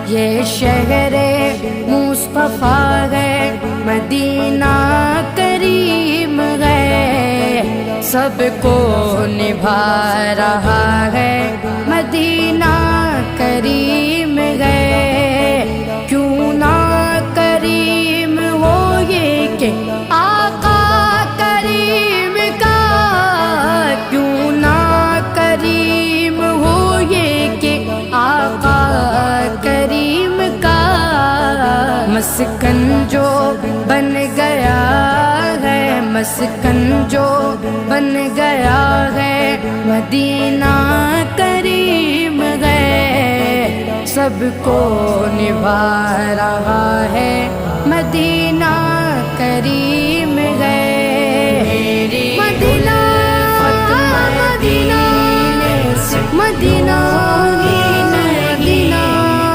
یہ شہر مصطفیٰ ہے، مدینہ کریم ہے، سب کو نبھا رہا ہے، مدینہ کریم ہے۔ کیوں نہ کریم ہو یہ کہ آقا کریم کا، کیوں نہ کریم ہو یہ کہ آقا کریم کا، مسکن جو بن گیا ہے، مسکن جو بن گیا ہے، مدینہ کریم ہے، سب کو نبھا رہا ہے، مدینہ کریم ہے۔